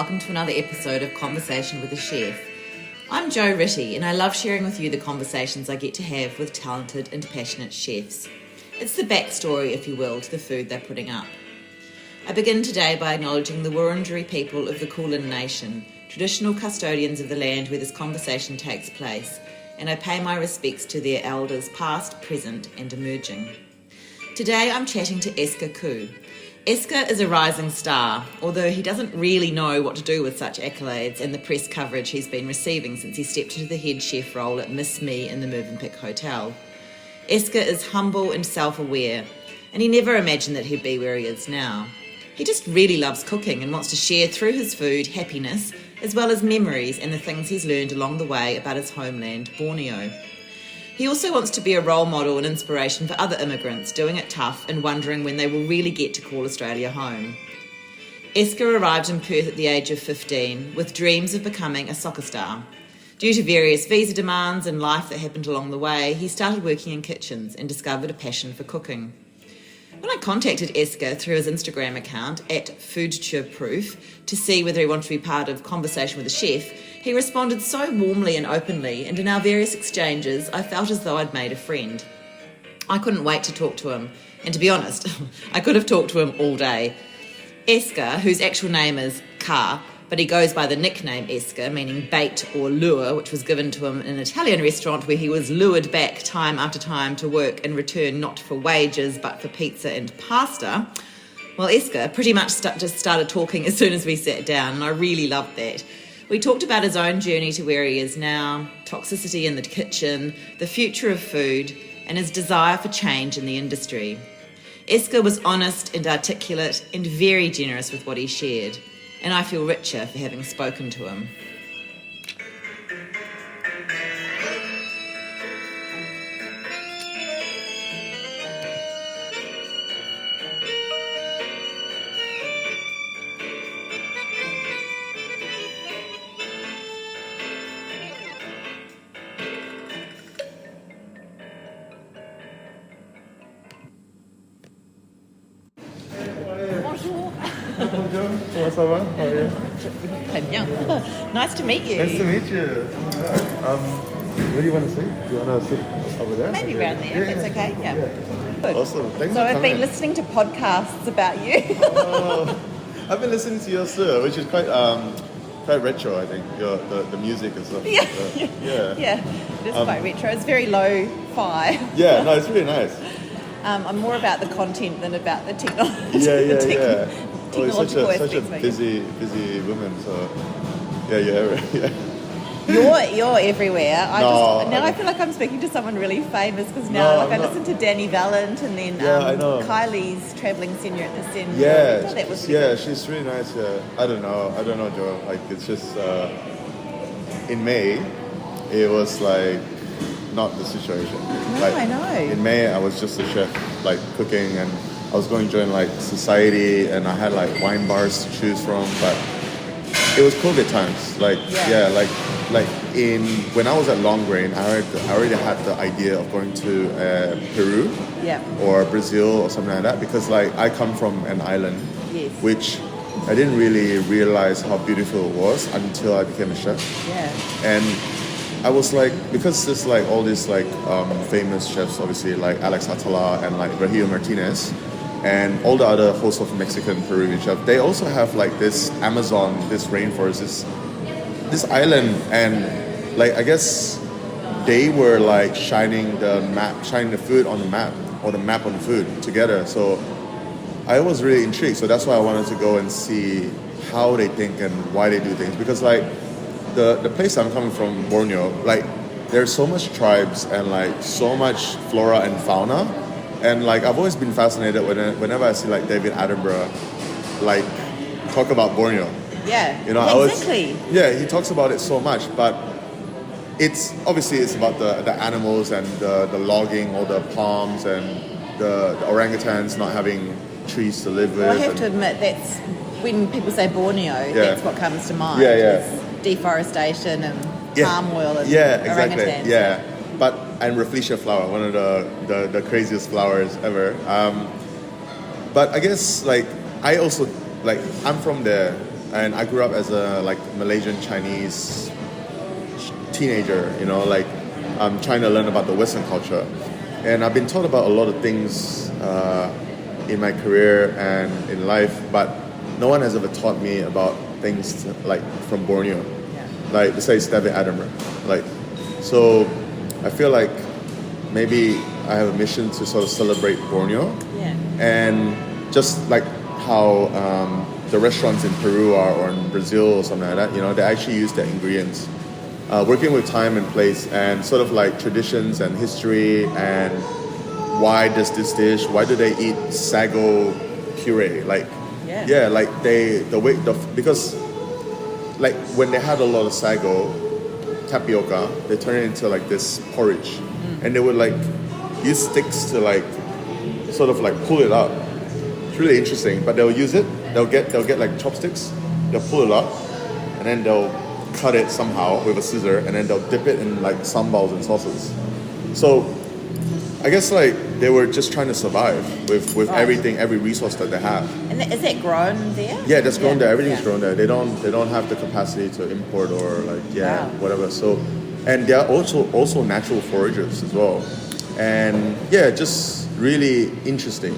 welcome to another episode of Conversation with a Chef. I'm Jo Ritty, and I love sharing with you the conversations I get to have with talented and passionate chefs. It's the backstory, if you will, to the food they're putting up. I begin today by acknowledging the Wurundjeri people of the Kulin Nation, traditional custodians of the land where this conversation takes place, and I pay my respects to their elders past, present and emerging. Today I'm chatting to Esca Khoo. Esca is a rising star, although he doesn't really know what to do with such accolades and the press coverage he's been receiving since he stepped into the head chef role at Miss Me in the Mövenpick Hotel. Esca is humble and self-aware, and he never imagined that he'd be where he is now. He just really loves cooking and wants to share through his food happiness, as well as memories and the things he's learned along the way about his homeland, Borneo. He also wants to be a role model and inspiration for other immigrants doing it tough and wondering when they will really get to call Australia home. Esca arrived in Perth at the age of 15 with dreams of becoming a soccer star. Due to various visa demands and life that happened along the way, he started working in kitchens and discovered a passion for cooking. When I contacted Esca through his Instagram account @foodtureproof to see whether he wanted to be part of Conversation with a Chef, he responded so warmly and openly, and in our various exchanges, I felt as though I'd made a friend. I couldn't wait to talk to him, and to be honest, I could have talked to him all day. Esca, whose actual name is Khoo, but he goes by the nickname Esca, meaning bait or lure, which was given to him in an Italian restaurant where he was lured back time after time to work in return not for wages but for pizza and pasta. Well, Esca pretty much just started talking as soon as we sat down, and I really loved that. We talked about his own journey to where he is now, toxicity in the kitchen, the future of food, and his desire for change in the industry. Esca was honest and articulate and very generous with what he shared, and I feel richer for having spoken to him. Bonjour. Bonjour. Comment ça va? How are you? Très bien. Nice to meet you. Nice to meet you. Where do you want to sit? Do you want to sit over there? Maybe around there, if that's okay. Yeah. Good. Awesome. Thanks So for I've been coming. listening to podcasts about you. I've been listening to yours too, which is quite retro. I think the music and stuff. Yeah. Yeah. Yeah, it is quite retro. It's very low-fi. Yeah. No, it's really nice. I'm more about the content than about the technology. Yeah. Oh, you're Technological such a aspects. busy woman. So yeah. You're everywhere. I feel like I'm speaking to someone really famous because now I listen to Danny Valent and then I know. Kylie's travelling senior at the Sen. Yeah, that was she's really nice. Yeah, I don't know, Joe. Like it's just in May, it was like not the situation. No, I know. In May, I was just a chef, like cooking, and I was going to join like society, and I had like wine bars to choose from, but it was COVID times. Like when I was at Long Grain, I already had the idea of going to Peru or Brazil or something like that, because like I come from an island, which I didn't really realize how beautiful it was until I became a chef. And I was like, because there's like all these like famous chefs, obviously like Alex Atala and like Rahio Martinez and all the other hosts of Mexican, Peruvian chefs, they also have like this Amazon, this rainforest, this island, and like I guess they were like shining the food on the map, or the map on the food together. So I was really intrigued. So that's why I wanted to go and see how they think and why they do things, because like the place I'm coming from, Borneo, like there's so much tribes and like so much flora and fauna, and like I've always been fascinated whenever I see like David Attenborough like talk about Borneo. Yeah, you know, exactly. He talks about it so much, but it's about the animals and the logging, all the palms and the orangutans not having trees to live with. Well, I have to admit, that's when people say Borneo, that's what comes to mind. Yeah. Deforestation and palm oil and exactly. orangutans. And Rafflesia flower, one of the craziest flowers ever. But I guess like I also like I'm from there, and I grew up as a like Malaysian Chinese teenager, you know, like I'm trying to learn about the Western culture, and I've been taught about a lot of things in my career and in life, but no one has ever taught me about things like from Borneo, like let's say Steve Adammer, like so. I feel like maybe I have a mission to sort of celebrate Borneo, and just like how the restaurants in Peru are or in Brazil or something like that, you know, they actually use their ingredients. Working with time and place and sort of like traditions and history and why does this dish, why do they eat sago puree? Like, like because like when they had a lot of sago, tapioca, they turn it into like this porridge. And they would like use sticks to like sort of like pull it up. It's really interesting, but they'll use it, they'll get like chopsticks, they'll pull it up, and then they'll cut it somehow with a scissor, and then they'll dip it in like sambals and sauces. So I guess like they were just trying to survive with everything, every resource that they have. And is that grown there? Yeah, that's grown there. Everything's grown there. They don't have the capacity to import or like whatever. So, and they are also natural foragers as well, and just really interesting.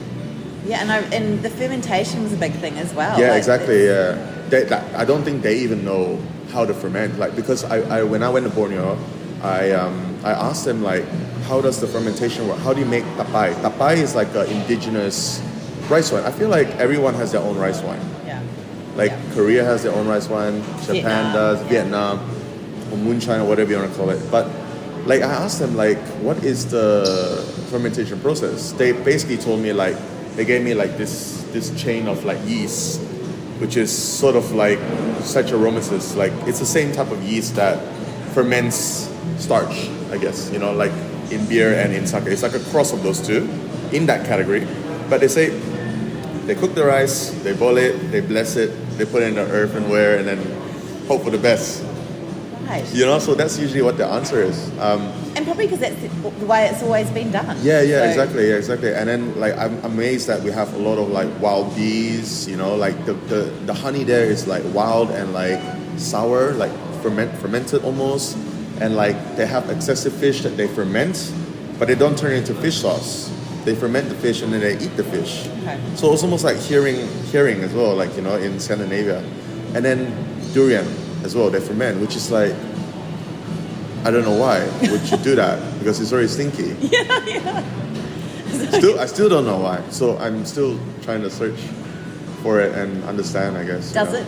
Yeah, and the fermentation was a big thing as well. Yeah, like exactly. Yeah, I don't think they even know how to ferment. Like because I when I went to Borneo, I asked them like, how does the fermentation work? How do you make tapai? Tapai is like an indigenous rice wine. I feel like everyone has their own rice wine. Yeah. Like Korea has their own rice wine, Japan does, Vietnam, or moonshine or whatever you want to call it. But like I asked them like, what is the fermentation process? They basically told me like, they gave me like this chain of like yeast, which is sort of like Saccharomyces. Like it's the same type of yeast that ferments starch, I guess, you know, like in beer and in sake. It's like a cross of those two in that category. But they say they cook the rice, they boil it, they bless it, they put it in the earthenware, and then hope for the best. Right. You know, so that's usually what the answer is. And probably because that's the way it's always been done. Yeah, exactly. And then like I'm amazed that we have a lot of like wild bees, you know, like the honey there is like wild and like sour, like fermented almost. And like they have excessive fish that they ferment, but they don't turn it into fish sauce. They ferment the fish and then they eat the fish. Okay. So it's almost like hearing as well, like, you know, in Scandinavia. And then durian as well, they ferment, which is like, I don't know why would you do that, because it's very stinky. I still don't know why. So I'm still trying to search for it and understand, I guess. Does it?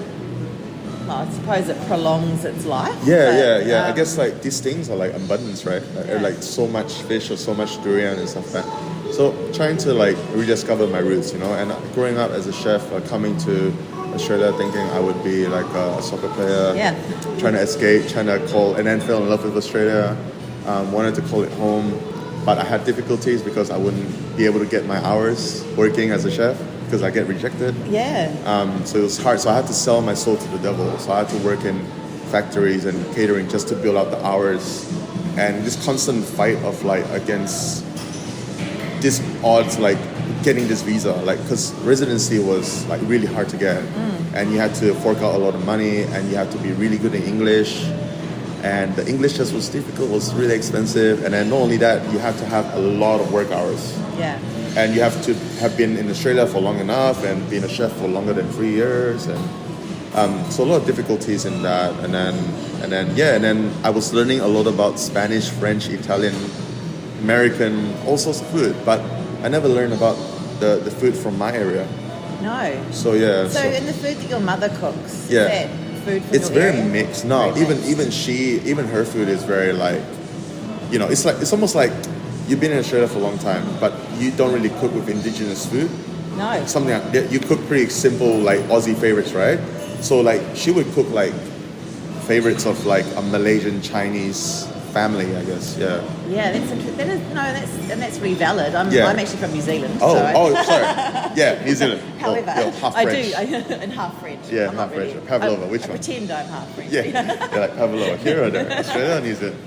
Well, I suppose it prolongs its life. Yeah. I guess like these things are like abundance, right? Like so much fish or so much durian and stuff like that. So trying to like rediscover my roots, you know. And growing up as a chef, coming to Australia thinking I would be like a soccer player, trying to escape, trying to call, and then fell in love with Australia. Wanted to call it home, but I had difficulties because I wouldn't be able to get my hours working as a chef, because I get rejected. So it was hard. So I had to sell my soul to the devil. So I had to work in factories and catering just to build up the hours. And this constant fight of like against this odds, like getting this visa, like because residency was like really hard to get. And you had to fork out a lot of money, and you had to be really good in English. And the English just was difficult, was really expensive. And then not only that, you have to have a lot of work hours. And you have to have been in Australia for long enough and been a chef for longer than 3 years, and so a lot of difficulties in that. And then I was learning a lot about Spanish, French, Italian, American, all sorts of food, but I never learned about the food from my area. No. So yeah. So in the food that your mother cooks, is that food from it's your very area? mixed. No, even her food is very like, you know, it's almost like you've been in Australia for a long time, but you don't really cook with indigenous food. No. Something like that. You cook pretty simple, like Aussie favorites, right? So like she would cook like favorites of like a Malaysian Chinese family, I guess. Yeah. Yeah, that's interesting. That's really valid. I'm actually from New Zealand. Oh, so sorry. Yeah, New Zealand. However, half I French. do, and half French. Yeah, I'm half not French. really, Pavlova, which I one? pretend I'm half French. Yeah, you're like Pavlova. Here or there? Australia or New Zealand?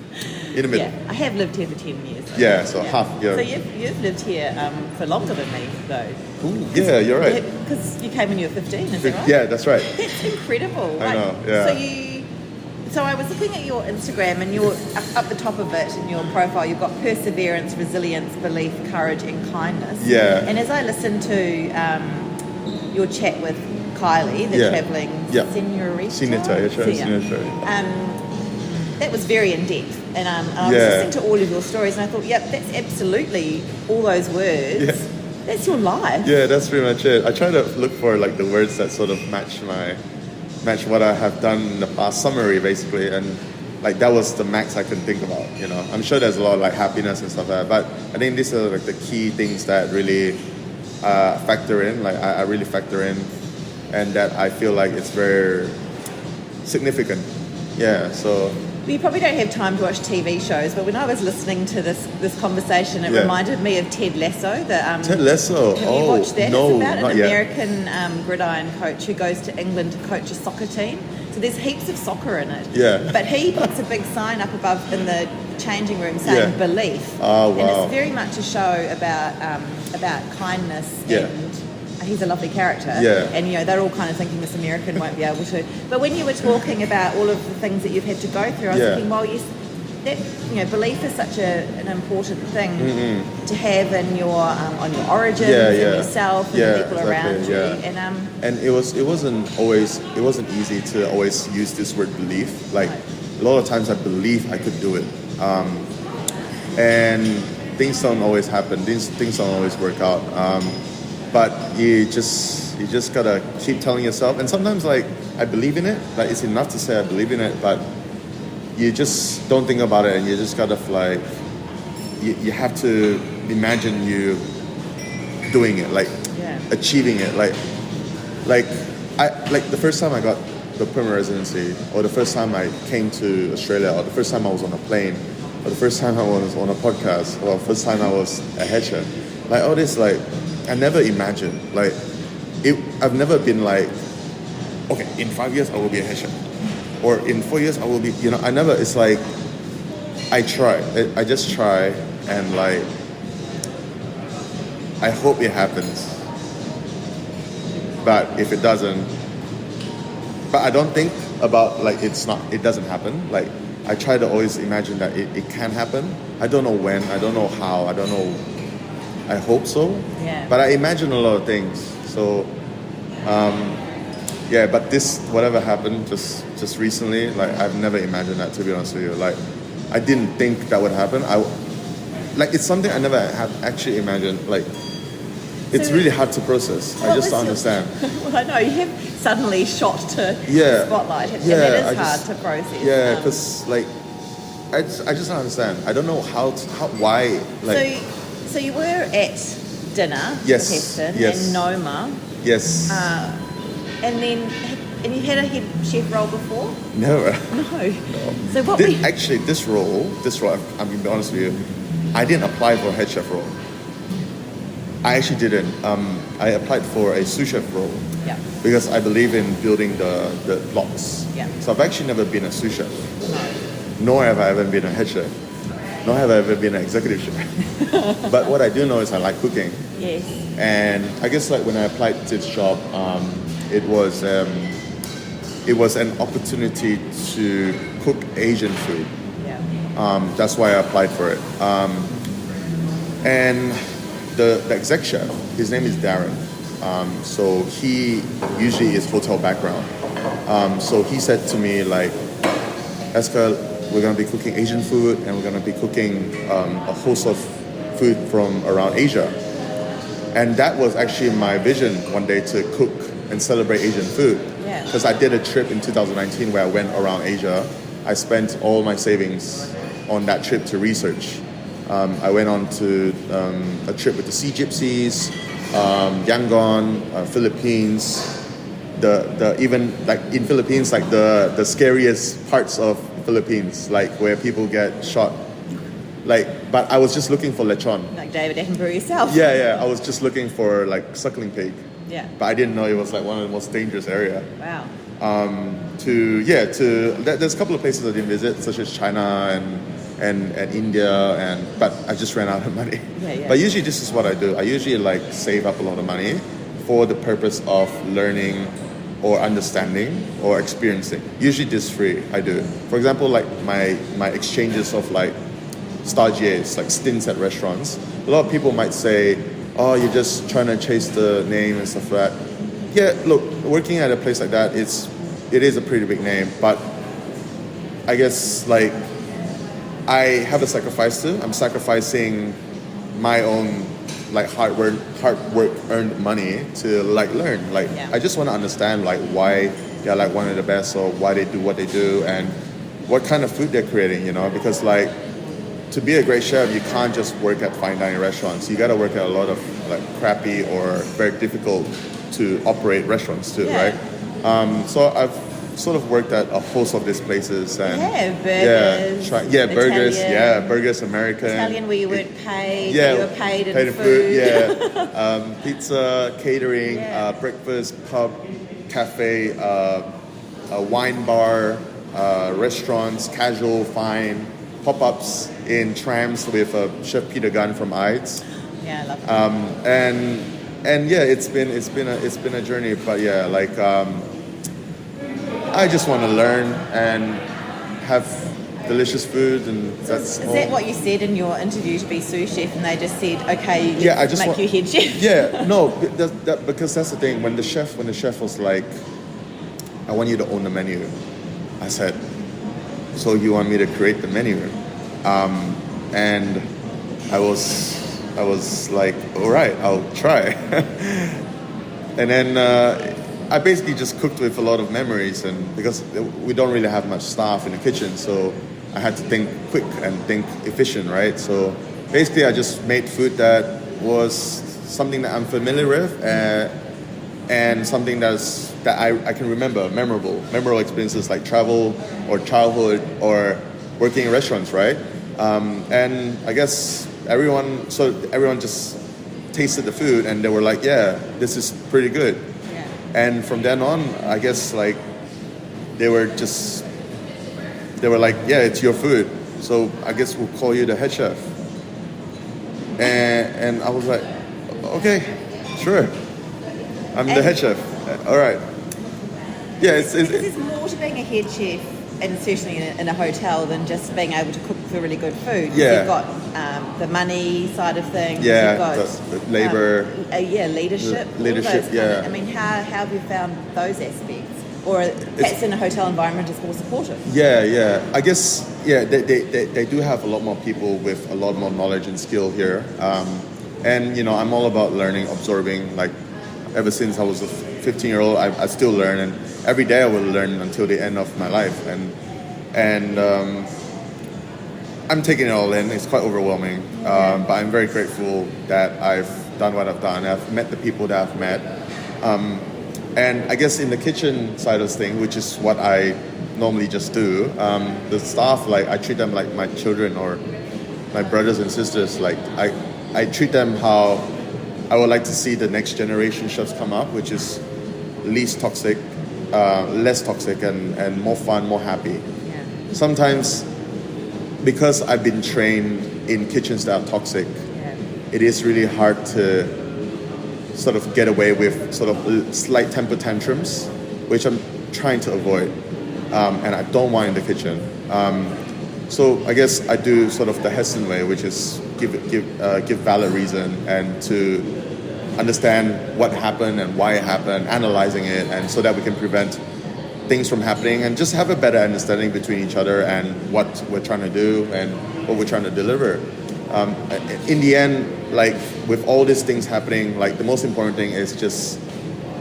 in the middle. Yeah, I have lived here for 10 years. Though. Yeah, so half. Yeah. So you've lived here for longer than me, though. Ooh, yeah, you're right. Because you came when you were 15, is that right? Yeah, that's right. That's incredible. I know. Yeah. So I was looking at your Instagram, and you're up the top of it in your profile. You've got perseverance, resilience, belief, courage, and kindness. Yeah. And as I listened to your chat with Kylie, the travelling senorita, that was very in depth. And I was listening to all of your stories, and I thought, yep, that's absolutely all those words. Yeah. That's your life. Yeah, that's pretty much it. I try to look for like the words that sort of match what I have done in the past, summary basically, and like that was the max I could think about. You know, I'm sure there's a lot of like happiness and stuff like that, but I think these are like the key things that really factor in. Like I really factor in, and that I feel like it's very significant. Yeah, so. You probably don't have time to watch TV shows, but when I was listening to this conversation, it reminded me of Ted Lasso. Ted Lasso? Have you watched that? No, it's about an not American gridiron coach who goes to England to coach a soccer team. So there's heaps of soccer in it. Yeah. But he puts a big sign up above in the changing room saying belief. Oh, wow. And it's very much a show about kindness and he's a lovely character. Yeah. And, they're all kind of thinking this American won't be able to. But when you were talking about all of the things that you've had to go through, I was thinking, well, yes, that, belief is such an important thing to have in your on your origins and yourself and the people around you. And it wasn't easy to always use this word belief. Like a lot of times I believe I could do it. And things don't always happen. Things don't always work out. But you just gotta keep telling yourself, and sometimes like I believe in it, like it's enough to say I believe in it, but you just don't think about it, and you just gotta like you have to imagine you doing it, like achieving it, like the first time I got the permanent residency, or the first time I came to Australia, or the first time I was on a plane, or the first time I was on a podcast, or the first time I was a headshot, like all this like. I never imagined, like, I've never been like, okay, in 5 years I will be a headshot, or in 4 years I will be, it's like, I just try, and like, I hope it happens, but if it doesn't, but I don't think about, like, it doesn't happen, like, I try to always imagine that it can happen. I don't know when, I don't know how, I don't know. I hope so. Yeah. But I imagine a lot of things. So, but this, whatever happened just recently, like I've never imagined that, to be honest with you. Like, I didn't think that would happen. It's something I never had actually imagined. Like, it's really hard to process. I just don't understand. Well, I know you have suddenly shot to the spotlight, and that is hard to process. Yeah, because like, I just don't understand. I don't know why. Like. So you were at dinner with Heston and Noma. Yes. And you had a head chef role before? No. So what actually, this role, I'm going to be honest with you, I didn't apply for a head chef role. I actually didn't. I applied for a sous chef role. Yeah. Because I believe in building the blocks. Yeah. So I've actually never been a sous chef. No. Nor have I ever been a head chef. Nor have I ever been an executive chef. But what I do know is I like cooking. Yes. And I guess like when I applied to this job, it was an opportunity to cook Asian food. Yeah. That's why I applied for it. And the exec chef, his name is Darren. So he usually is hotel background. So he said to me like, Esca, we're going to be cooking Asian food, and we're going to be cooking a host of food from around Asia. And that was actually my vision one day, to cook and celebrate Asian food. Because I did a trip in 2019 where I went around Asia. I spent all my savings on that trip to research. I went on to a trip with the Sea Gypsies, Yangon, Philippines. Even like in Philippines, like the scariest parts of Philippines, like where people get shot. Like, but I was just looking for lechon. Like David Attenborough yourself. Yeah. I was just looking for like suckling pig. Yeah. But I didn't know it was like one of the most dangerous area. Wow. There's a couple of places I didn't visit, such as China and India, but I just ran out of money. But usually this is what I do. I usually like save up a lot of money for the purpose of learning or understanding or experiencing. Usually this free, I do. For example, like my exchanges of like stagiaires, like stints at restaurants. A lot of people might say, oh, you're just trying to chase the name and stuff like that. Yeah, look, working at a place like that, it is a pretty big name, but I guess like I have a sacrifice too. I'm sacrificing my own like hard work earned money to like learn. Like I just want to understand like why they're like one of the best, or why they do what they do, and what kind of food they're creating, you know, because like to be a great chef, you can't just work at fine dining restaurants. You got to work at a lot of like crappy or very difficult to operate restaurants too, right? So I've sort of worked at a host of these places, and burgers, burgers, burgers, American, Italian where you weren't paid, you were paid in food, pizza, catering, breakfast, pub, cafe, a wine bar, restaurants, casual, fine, pop-ups in trams with Chef Peter Gunn from IDES. Yeah, I love that. And yeah, it's been a journey, but yeah, like I just want to learn and have delicious food, and that's is that what you said in your interview to be sous chef, and they just said, okay, I just make you head chef? Yeah, no, because that's the thing. When the chef was like, I want you to own the menu, I said, so you want me to create the menu? And I was like, all right, I'll try. And then I basically just cooked with a lot of memories, and because we don't really have much staff in the kitchen, so I had to think quick and think efficient, right? So basically I just made food that was something that I'm familiar with, and something that I can remember, memorable experiences like travel or childhood or working in restaurants, right? And I guess everyone just tasted the food and they were like, yeah, this is pretty good. Yeah. And from then on, I guess like they were like, yeah, it's your food, so I guess we'll call you the head chef. And I was like, okay, sure, I'm the head chef. All right. Yeah, there's more to being a head chef, and certainly in a hotel, than just being able to cook the really good food. Yeah. You've got the money side of things. Yeah, you've got the labor. Leadership. Leadership, yeah. I mean, how have you found those aspects? Or perhaps in a hotel environment it's more supportive? Yeah. I guess, they do have a lot more people with a lot more knowledge and skill here. And, you know, I'm all about learning, absorbing. Like, ever since I was a 15-year-old, I still learn, and every day I will learn until the end of my life. And I'm taking it all in. It's quite overwhelming, but I'm very grateful that I've done what I've done. I've met the people that I've met. And I guess in the kitchen side of things, which is what I normally just do, the staff, like, I treat them like my children or my brothers and sisters. Like, I treat them how I would like to see the next generation chefs come up, which is least toxic, less toxic, and more fun, more happy. Yeah. Sometimes, because I've been trained in kitchens that are toxic, it is really hard to sort of get away with sort of slight temper tantrums, which I'm trying to avoid, and I don't want in the kitchen. So I guess I do sort of the Heston way, which is give valid reason, and to understand what happened and why it happened, analyzing it, and so that we can prevent things from happening, and just have a better understanding between each other and what we're trying to do and what we're trying to deliver. In the end, like, with all these things happening, like, the most important thing is just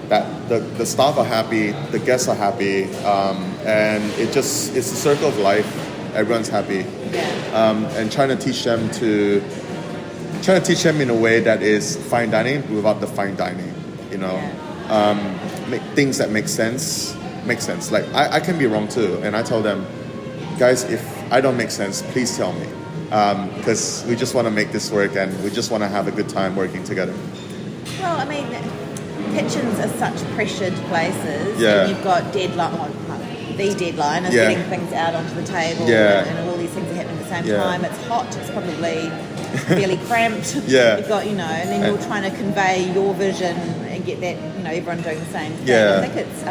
that the staff are happy, the guests are happy, and it's a circle of life. Everyone's happy, and trying to teach them in a way that is fine dining without the fine dining, you know. Make things that make sense. Like, I can be wrong too, and I tell them, guys, if I don't make sense, please tell me, because we just want to make this work, and we just want to have a good time working together. Well, I mean, kitchens are such pressured places, and you've got deadline. The deadline is getting things out onto the table, and all these things are happening at the same Yeah. time. It's hot. It's probably fairly cramped. Yeah. You've got, and then you're trying to convey your vision and get that, everyone doing the same thing. Yeah. I think it's,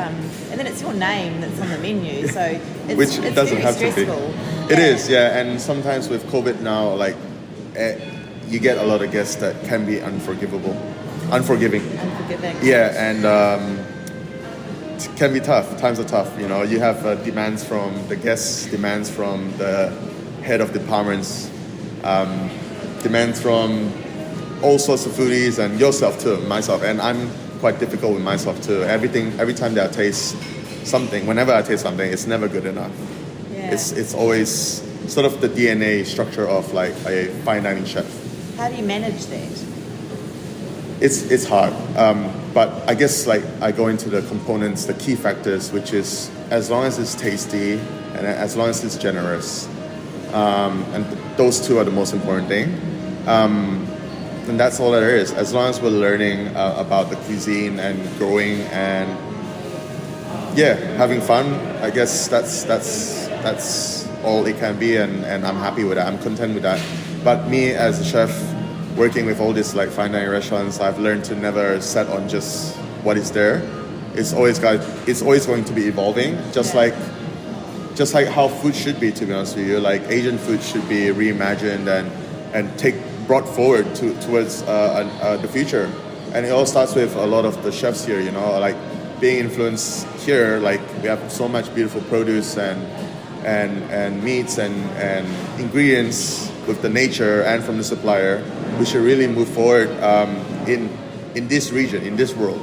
and then it's your name that's on the menu, so it's, Which it's doesn't very have stressful. to be. It is, yeah. And sometimes with COVID now, you get a lot of guests that can be unforgiving. Unforgiving. Yeah, and it can be tough. Times are tough. You have demands from the guests, demands from the head of departments, demands from all sorts of foodies, and yourself too, myself. And I'm quite difficult with myself too. Every time that I taste something, whenever I taste something, it's never good enough. Yeah. It's always sort of the DNA structure of like a fine dining chef. How do you manage that? It's hard, but I guess I go into the components, the key factors, which is as long as it's tasty and as long as it's generous, and those two are the most important thing. And that's all there is. As long as we're learning about the cuisine and growing and having fun, I guess that's all it can be, and I'm happy with that. I'm content with that. But me as a chef, working with all these fine dining restaurants, I've learned to never set on just what is there. It's always going to be evolving, just like how food should be. To be honest with you, Asian food should be reimagined and brought forward towards the future. And it all starts with a lot of the chefs here. Being influenced here. We have so much beautiful produce and meats and ingredients with the nature and from the supplier. We should really move forward in this region, in this world.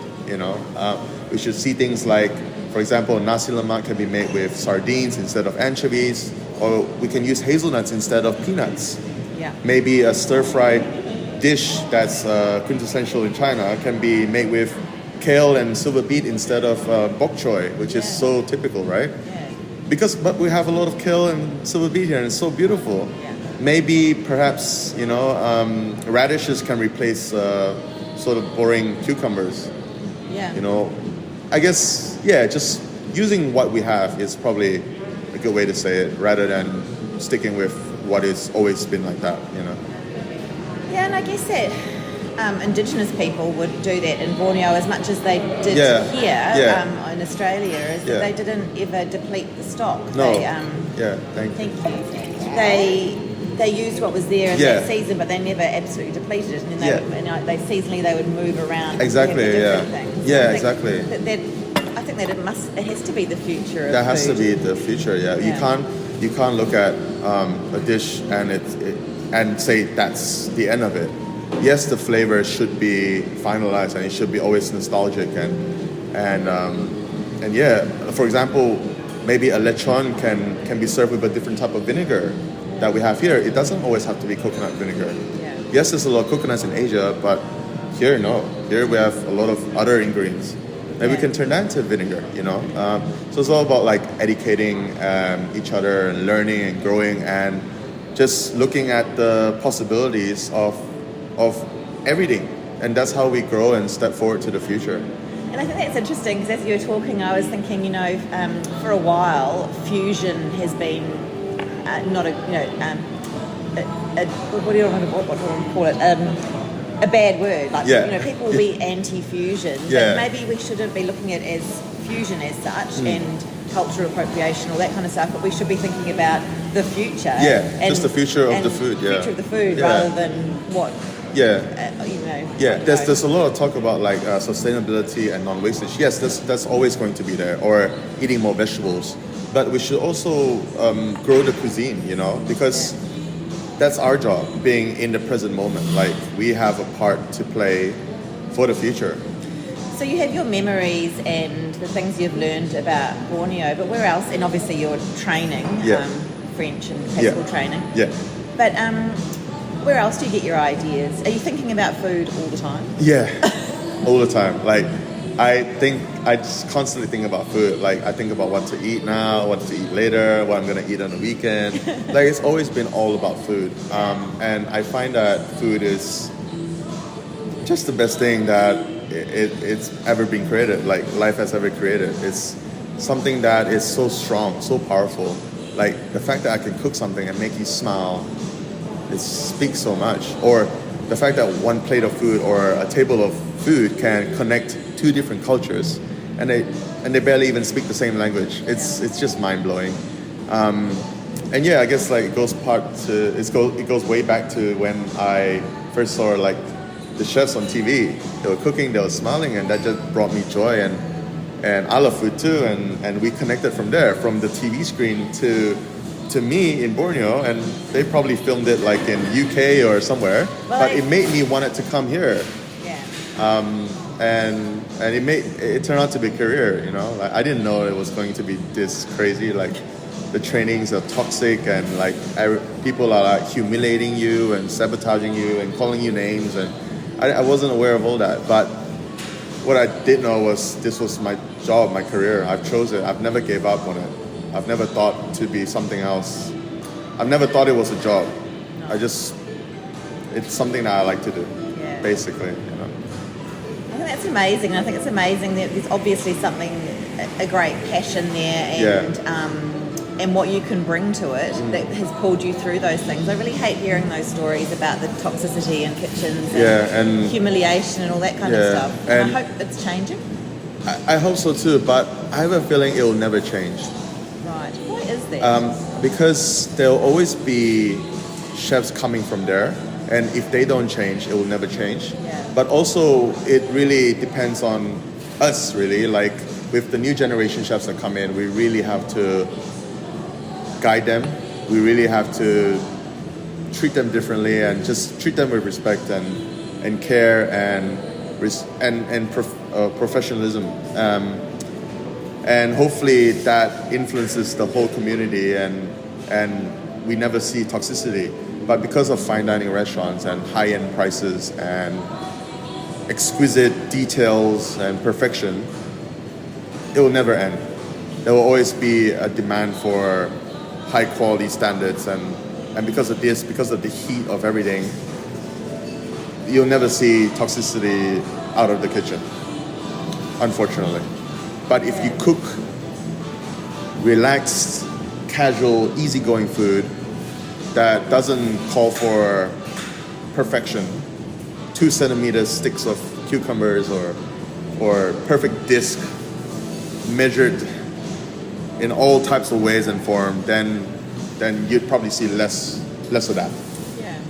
We should see things like, for example, nasi lemak can be made with sardines instead of anchovies, or we can use hazelnuts instead of peanuts. Yeah. Maybe a stir-fried dish that's quintessential in China can be made with kale and silver beet instead of bok choy, which is so typical, right? Yeah. But we have a lot of kale and silver beet here, and it's so beautiful. Yeah. Maybe perhaps radishes can replace sort of boring cucumbers. Yeah. I guess just using what we have is probably a good way to say it, rather than sticking with what has always been like that. Yeah, and I guess that Indigenous people would do that in Borneo as much as they did here in Australia. They didn't ever deplete the stock. No. Thank you. They used what was there in that season, but they never absolutely depleted it. And then they seasonally they would move around. Exactly. Different things. Yeah. So Exactly. I think that it has to be the future. That of has food. to be the future. Yeah. You can't look at a dish and say that's the end of it. Yes, the flavor should be finalized and it should be always nostalgic and for example, maybe a lechon can be served with a different type of vinegar that we have here. It doesn't always have to be coconut vinegar. Yeah. Yes, there's a lot of coconuts in Asia, but here no. Here we have a lot of other ingredients. Maybe we can turn that into vinegar, So it's all about educating each other and learning and growing and just looking at the possibilities of everything. And that's how we grow and step forward to the future. And I think that's interesting because as you were talking, I was thinking, for a while, fusion has been not a, what do you want to call it? A bad word. People will be anti-fusion. Yeah. But maybe we shouldn't be looking at it as fusion as such and cultural appropriation, all that kind of stuff. But we should be thinking about the future. Yeah, just the future of the food. Yeah. Future of the food rather than what. Yeah. There's a lot of talk about sustainability and non-wastage. Yes, that's always going to be there, or eating more vegetables. But we should also grow the cuisine, because that's our job, being in the present moment. We have a part to play for the future. So you have your memories and the things you've learned about Borneo, but where else? And obviously your training, French and classical training. Yeah. But where else do you get your ideas? Are you thinking about food all the time? Yeah, all the time. I just constantly think about food. I think about what to eat now, what to eat later, what I'm going to eat on the weekend. It's always been all about food. And I find that food is just the best thing that it's ever been created, life has ever created. It's something that is so strong, so powerful. Like the fact that I can cook something and make you smile, it speaks so much. Or the fact that one plate of food or a table of food can connect two different cultures, and they barely even speak the same language. It's just mind blowing. And yeah, I guess like it goes way back to when I first saw like the chefs on TV. They were cooking, they were smiling, and that just brought me joy. And I love food too, and we connected from there, from the TV screen to me in Borneo, and they probably filmed it like in UK or somewhere, but it made me want it to come here. Yeah. And it turned out to be a career, you know. Like, I didn't know it was going to be this crazy. Like the trainings are toxic, and like people are like humiliating you and sabotaging you and calling you names, and I wasn't aware of all that. But what I did know was this was my job, my career. I've chosen it. I've never gave up on it. I've never thought to be something else. I've never thought it was a job. No. It's something that I like to do, basically. You know. I think that's amazing. I think it's amazing that there's obviously a great passion there, and what you can bring to it that has pulled you through those things. I really hate hearing those stories about the toxicity in kitchens and humiliation and all that kind of stuff. And I hope it's changing. I hope so too, but I have a feeling it will never change. Right. Why is that? Because there'll always be chefs coming from there, and if they don't change, it will never change. Yeah. But also, it really depends on us, really. Like, with the new generation chefs that come in, we really have to guide them. We really have to treat them differently and just treat them with respect and care and professionalism. And hopefully that influences the whole community, and we never see toxicity. But because of fine dining restaurants and high-end prices and exquisite details and perfection, it will never end. There will always be a demand for high quality standards, and because of this, because of the heat of everything, you'll never see toxicity out of the kitchen, unfortunately. But if you cook relaxed, casual, easygoing food that doesn't call for perfection, 2 centimeter sticks of cucumbers or perfect disc measured in all types of ways and form, then you'd probably see less of that.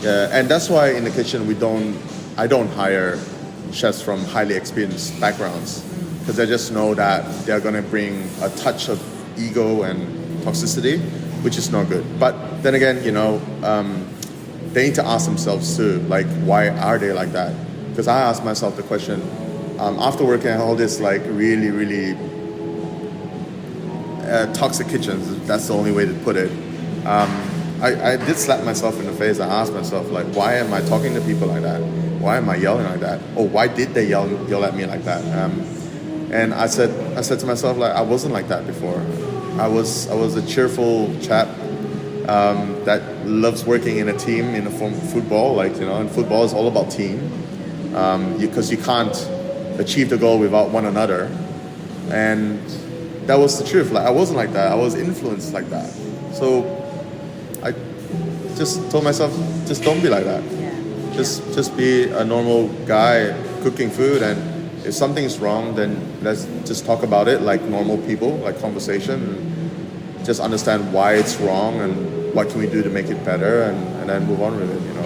Yeah. And that's why in the kitchen I don't hire chefs from highly experienced backgrounds, because I just know that they're going to bring a touch of ego and toxicity, which is not good. But then again, you know, they need to ask themselves too, like, why are they like that? Because I asked myself the question, after working at all this like really, really toxic kitchens, that's the only way to put it. I did slap myself in the face. I asked myself, like, why am I talking to people like that? Why am I yelling like that? Or why did they yell at me like that? And I said to myself, like, I wasn't like that before. I was a cheerful chap that loves working in a team in a form of football. Like, you know, and football is all about team, because you can't achieve the goal without one another. And that was the truth. Like, I wasn't like that. I was influenced like that. So I just told myself, just don't be like that. Just be a normal guy cooking food, and if something's wrong, then let's just talk about it like normal people, like conversation, and just understand why it's wrong and what can we do to make it better, and then move on with it, you know.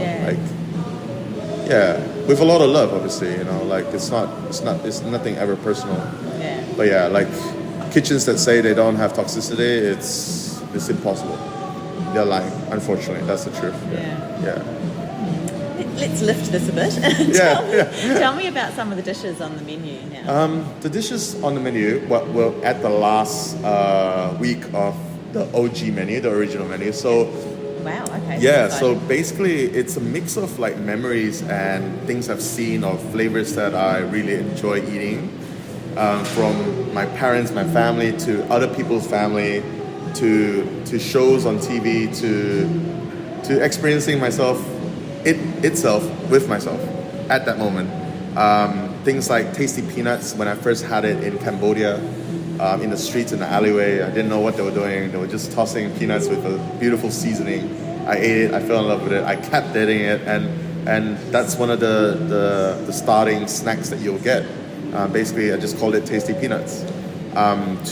With a lot of love, obviously, you know, like it's nothing ever personal. But yeah, like kitchens that say they don't have toxicity, it's impossible. They're lying, unfortunately. That's the truth. Let's lift this a bit. Tell me about some of the dishes on the menu now. The dishes on the menu were at the last week of the OG menu, the original menu. So, wow, okay. Yeah, so basically it's a mix of like memories and things I've seen, or flavors that I really enjoy eating. From my parents, my family, to other people's family, to shows on TV, to experiencing myself itself with myself at that moment. Things like tasty peanuts when I first had it in Cambodia, in the streets, in the alleyway. I didn't know what they were doing. They were just tossing peanuts with a beautiful seasoning. I ate it. I fell in love with it. I kept eating it, and that's one of the starting snacks that you'll get. Basically, I just called it tasty peanuts.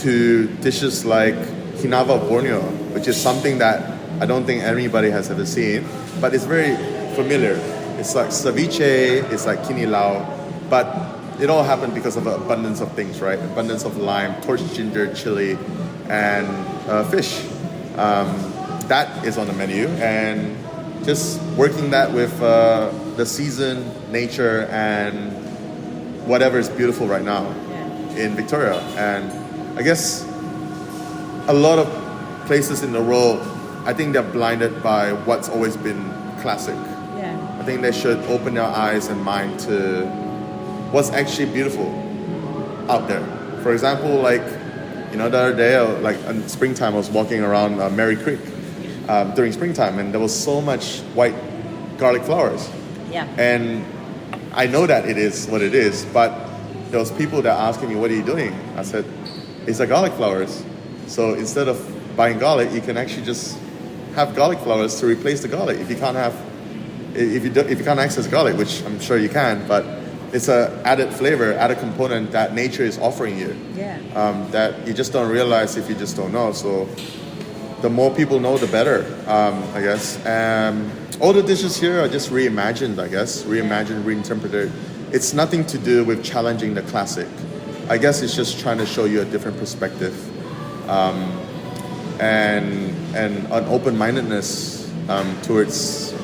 To dishes like Hinava Borneo, which is something that I don't think anybody has ever seen, but it's very familiar. It's like ceviche, it's like kinilaw, but it all happened because of an abundance of things, right? Abundance of lime, torched ginger, chili, and fish. That is on the menu, and just working that with the season, nature, and whatever is beautiful right now in Victoria. And I guess a lot of places in the world, I think they're blinded by what's always been classic. Yeah. I think they should open their eyes and mind to what's actually beautiful out there. For example, like, the other day, like in springtime, I was walking around Mary Creek during springtime, and there was so much white garlic flowers. Yeah. And I know that it is what it is, but there was people that asking me, "What are you doing?" I said, "It's like garlic flowers." So instead of buying garlic, you can actually just have garlic flowers to replace the garlic. If you can't access garlic, which I'm sure you can, but it's a added flavor, added component that nature is offering you. Yeah. That you just don't realize if you just don't know. So the more people know, the better, I guess. All the dishes here are just reimagined, I guess. Reimagined, reinterpreted. It's nothing to do with challenging the classic. I guess it's just trying to show you a different perspective. And an open-mindedness towards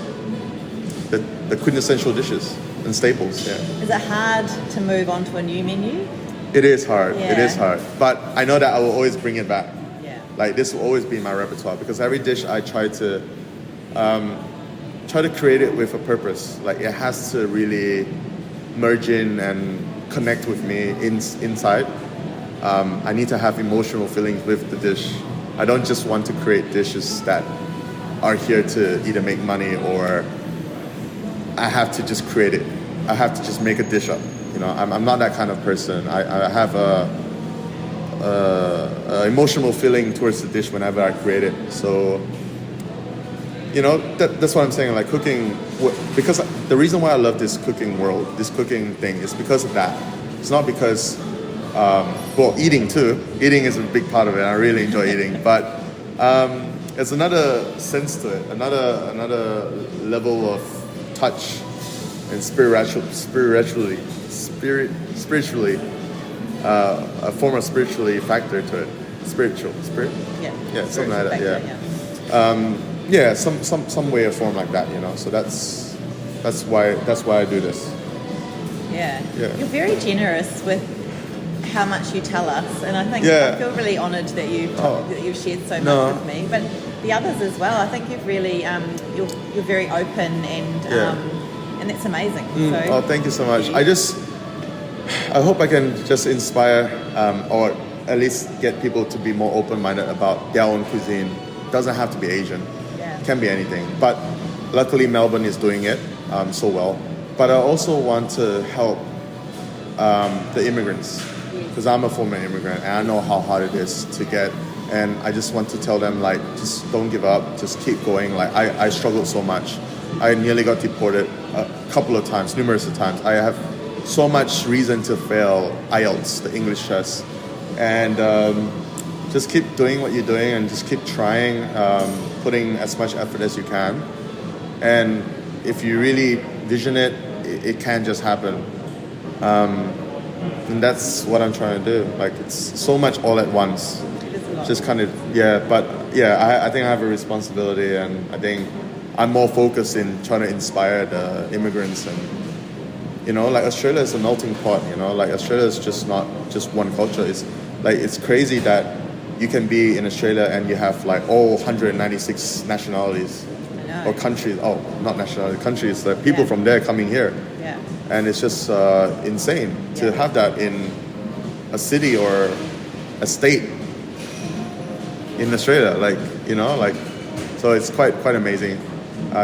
the quintessential dishes and staples. Yeah. Is it hard to move on to a new menu? It is hard. Yeah. It is hard. But I know that I will always bring it back. Yeah. Like, this will always be in my repertoire, because every dish I try to create it with a purpose. Like, it has to really merge in and connect with me inside. I need to have emotional feelings with the dish. I don't just want to create dishes that are here to either make money, or I have to just create it. I have to just make a dish up. I'm not that kind of person. I have a emotional feeling towards the dish whenever I create it. So, that's what I'm saying. Like, cooking, because the reason why I love this cooking world, this cooking thing, is because of that. It's not because, eating too. Eating is a big part of it. I really enjoy eating, but there's another sense to it, another level of touch and spiritually, a form of spiritually factor to it. Spirit? Yeah, something like that. Yeah. Some way or form like that. So that's why I do this. Yeah. You're very generous with how much you tell us, and I think I feel really honoured that you've shared so much with me. But the others as well. I think you've really you're very open, and that's amazing. So, thank you so much. I hope I can just inspire or at least get people to be more open-minded about their own cuisine. It doesn't have to be Asian. Yeah. It can be anything. But luckily Melbourne is doing it so well. But I also want to help the immigrants, because I'm a former immigrant and I know how hard it is to get. And I just want to tell them, like, just don't give up, just keep going. Like, I struggled so much. I nearly got deported a couple of times, numerous of times. I have so much reason to fail IELTS, the English test. And just keep doing what you're doing and just keep trying, putting as much effort as you can. And if you really vision it, it can just happen. And that's what I'm trying to do. Like, it's so much all at once. Just kind of, I think I have a responsibility, and I think I'm more focused in trying to inspire the immigrants. And, like, Australia is a melting pot, like, Australia is just not just one culture. It's crazy that you can be in Australia and you have, like, all 196 nationalities or countries. Oh, not nationalities, countries. Like, people from there coming here. Yeah. And it's just insane to have that in a city or a state in Australia, so it's quite amazing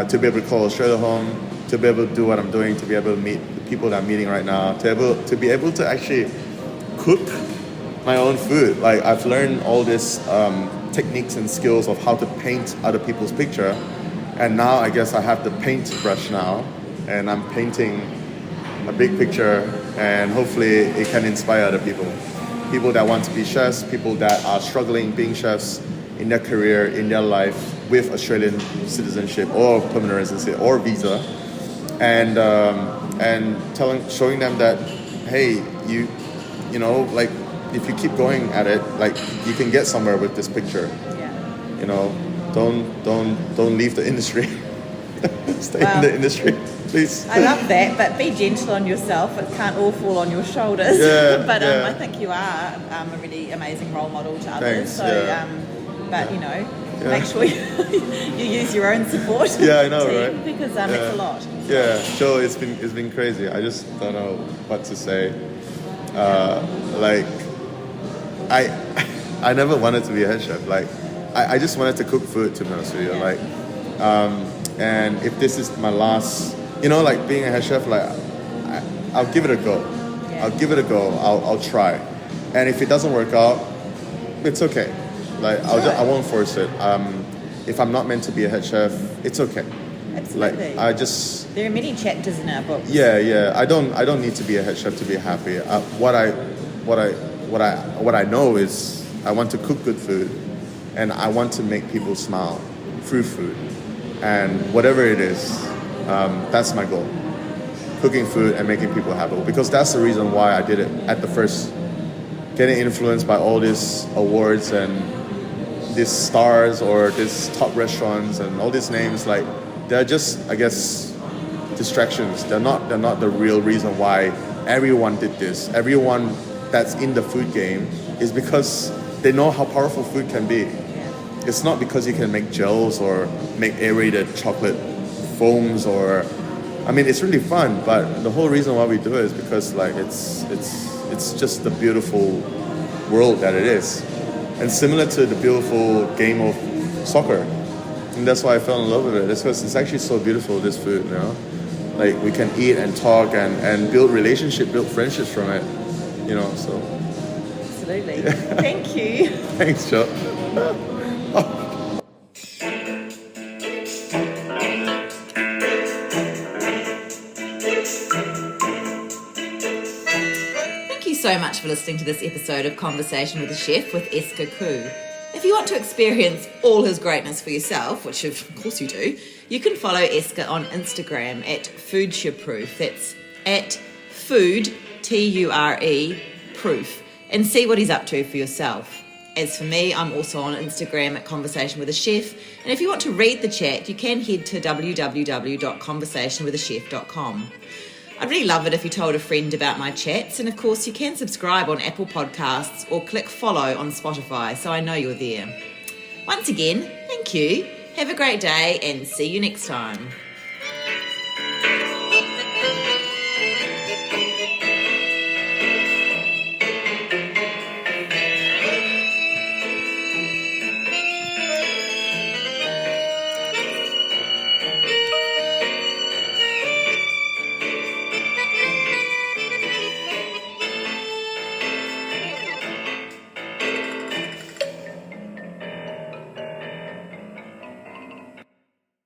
to be able to call Australia home, to be able to do what I'm doing, to be able to meet the people that I'm meeting right now, to be able to actually cook my own food. Like I've learned all these techniques and skills of how to paint other people's picture, and now I guess I have the paintbrush now, and I'm painting a big picture, and hopefully it can inspire other people that want to be chefs, people that are struggling being chefs in their career, in their life with Australian citizenship or permanent residency or visa, and showing them that, hey, you know, like if you keep going at it, like you can get somewhere with this picture. Yeah. You know, don't leave the industry. Stay in the industry, please. I love that, but be gentle on yourself. It can't all fall on your shoulders. Yeah, but yeah. I think you are a really amazing role model to others. Thanks, So, yeah. But you know, make sure you use your own support. Yeah, I know, team, right? Because it's a lot. Yeah, so it's been crazy. I just don't know what to say. Like, I never wanted to be a head chef. Like, I just wanted to cook food, to be honest with you. Like, and if this is my last, you know, like being a head chef, like I'll give it a go. Yeah. I'll give it a go. I'll try, and if it doesn't work out, it's okay. Like I won't force it. If I'm not meant to be a head chef, it's okay. Absolutely. Like there are many chapters in our book. Yeah. I don't need to be a head chef to be happy. What I know is I want to cook good food, and I want to make people smile through food, and whatever it is, that's my goal. Cooking food and making people happy, because that's the reason why I did it at the first. Getting influenced by all these awards and these stars or these top restaurants and all these names, like they're just, I guess, distractions. They're not the real reason why everyone did this. Everyone that's in the food game is because they know how powerful food can be. It's not because you can make gels or make aerated chocolate foams, or I mean, it's really fun, but the whole reason why we do it is because like it's just the beautiful world that it is, and similar to the beautiful game of soccer. And that's why I fell in love with it. It's because it's actually so beautiful, this food, you know? Like we can eat and talk and build relationship, build friendships from it, you know, so. Absolutely. Yeah. Thank you. Thanks, Joe. Thank you so much for listening to this episode of Conversation with a Chef with Esca Khoo. If you want to experience all his greatness for yourself, which of course you do, you can follow Esca on Instagram at Foodsureproof. That's at food, Ture, proof, and see what he's up to for yourself. As for me, I'm also on Instagram at Conversation with a Chef, and if you want to read the chat, you can head to www.conversationwithachef.com. I'd really love it if you told a friend about my chats, and of course you can subscribe on Apple Podcasts or click follow on Spotify so I know you're there. Once again, thank you, have a great day, and see you next time.